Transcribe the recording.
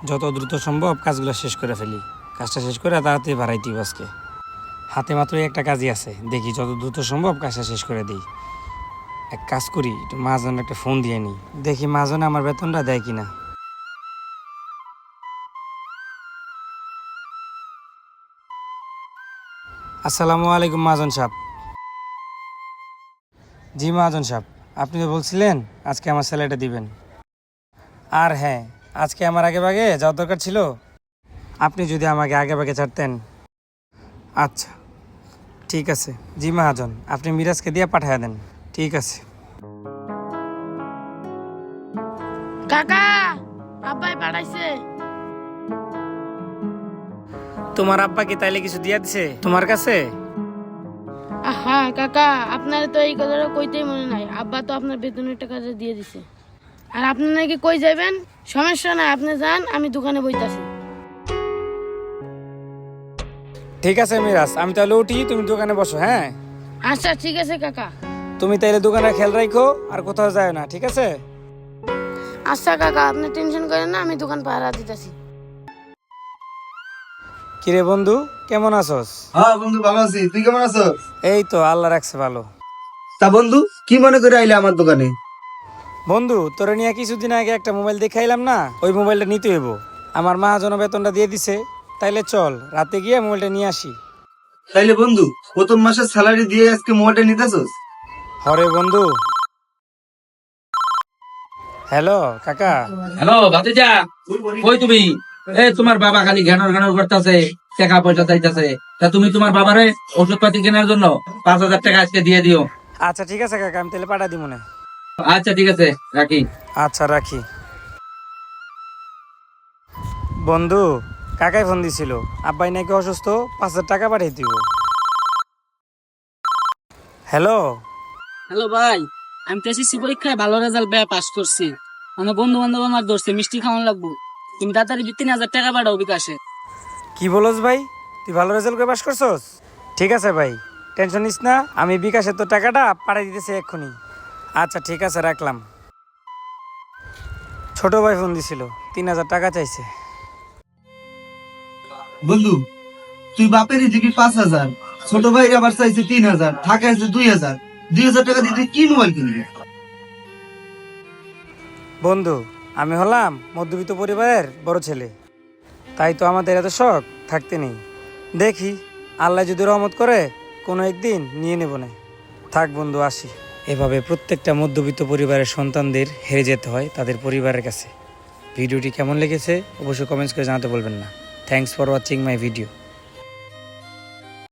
যত দ্রুত সম্ভব কাজগুলো শেষ করে ফেলি। কাজটা শেষ করে তাড়াতাড়ি বাড়াই দিব। আজকে হাতে মাত্র একটা কাজই আছে, দেখি যত দ্রুত সম্ভব কাজটা শেষ করে দিই। এক কাজ করি, একটু মাজন একটা ফোন দিয়ে নিই, দেখি মাজনে আমার বেতনটা দেয় কিনা। আসসালামু আলাইকুম মাজন সাহেব। জি মাজন সাহেব, আপনি তো বলছিলেন আজকে আমার স্যালারিটা দিবেন। আর হ্যাঁ, আজকে আমার আগে ভাগে যাওয়ার দরকার ছিল, আপনি যদি আমাকে আগে ভাগে ছাড়তেন। আচ্ছা ঠিক আছে। জি মহাজন, আপনি মিরাজকে দিয়ে পাঠিয়ে দেন। ঠিক আছে। কাকা, আব্বাই পাঠাইছে। তোমার আব্বা কি তাইলে কিছু দিয়া দিছে তোমার কাছে? হ্যাঁ কাকা, আপনার তো এই কথাটা কইতেই মনে নাই। আব্বা তো আপনার বেতনের টাকাটা দিয়ে দিছে। আর আপনি নাকি কই যাবেন? সমস্যা নাই, আপনি যান, আমি দোকানে বইতাছি। ঠিক আছে মিরাজ, আমি তাহলে উঠি, তুমি দোকানে বসো। হ্যাঁ আচ্ছা ঠিক আছে কাকা। তুমি তাইলে দোকানে খেয়াল রাখো, আর কোথাও যায় না, ঠিক আছে? আচ্ছা কাকা, আপনি টেনশন করেন না, আমি দোকান পাহারা দিতেছি। কিরে বন্ধু, কেমন আছোস? হ্যাঁ বন্ধু, ভালো আছি। তুই কেমন আছো? এই তো আল্লাহ রাখছে ভালো। তা বন্ধু, কি মনে করে আইলে আমার দোকানে? বন্ধু, তোরে নিয়ে কিছুদিন আগে একটা মোবাইল দেখাইলাম না, ওই মোবাইলটা নিতে হইব। আমার মহাজন বেতনটা দিয়ে দিছে, তাইলে চল রাতে গিয়ে মোবাইলটা নিয়ে আসি। তাইলে বন্ধু, প্রথম মাসের স্যালারি দিয়ে আজকে মোবাইলটা নিতেছস? হরে বন্ধু। হ্যালো কাকা। হ্যালো ভাতিজা, কই তুমি? তোমার বাবা খালি ঘ্যানর ঘ্যানর করতেছে, টাকা পয়সা চাইতেছে। তা তুমি তোমার বাবারে ওষুধ পাতি কেনার জন্য 5,000 টাকা আজকে দিয়ে দিও। আচ্ছা ঠিক আছে কাকা, আমি তাহলে পাঠা দিব না। আচ্ছা ঠিক আছে, রাখি। আচ্ছা রাখি। বন্ধু, কাকাই ফোন দিছিল, আব্বাই নাকি অসুস্থ, 5,000 টাকা পাঠিয়ে দিব। হ্যালো। হ্যালো ভাই, আমি তো এসএসসি পরীক্ষায় ভালো রেজাল্ট পাস করছি। আমার বন্ধু বান্ধব আমার ধরছে মিষ্টি খাওয়ানো লাগবো। তুমি তাড়াতাড়ি 3,000 টাকা পাঠাও বিকাশে। কি বলস ভাই, তুই ভালো রেজাল্ট করে পাস করছস? ঠিক আছে ভাই, টেনশন নিস না, আমি বিকাশে তো টাকাটা পাঠিয়ে দিতেছি এক্ষুনি। আচ্ছা ঠিক আছে, রাখলাম। ছোট ভাই ফোন দিছিল, 3,000 টাকা চাইছে। বন্ধু, তুই বাপেরই দিবি 5,000, ছোট ভাই আবার চাইছে 3,000, টাকা আছে 2,000। 2,000 টাকা দিয়ে তুই কি মোবাইল কিনবি? বন্ধু, আমি হলাম মধ্যবিত্ত পরিবারের বড় ছেলে, তাই তো আমাদের এত শখ থাকতে নেই। দেখি আল্লাহ যদি রহমত করে কোনো একদিন নিয়ে নেব না। থাক বন্ধু, আসি। এভাবে প্রত্যেকটা মধ্যবিত্ত পরিবারের সন্তানদের হেরে যেতে হয় তাদের পরিবারের কাছে। ভিডিওটি কেমন লেগেছে অবশ্যই কমেন্টস করে জানাতে বলবেন না। Thanks for watching my video.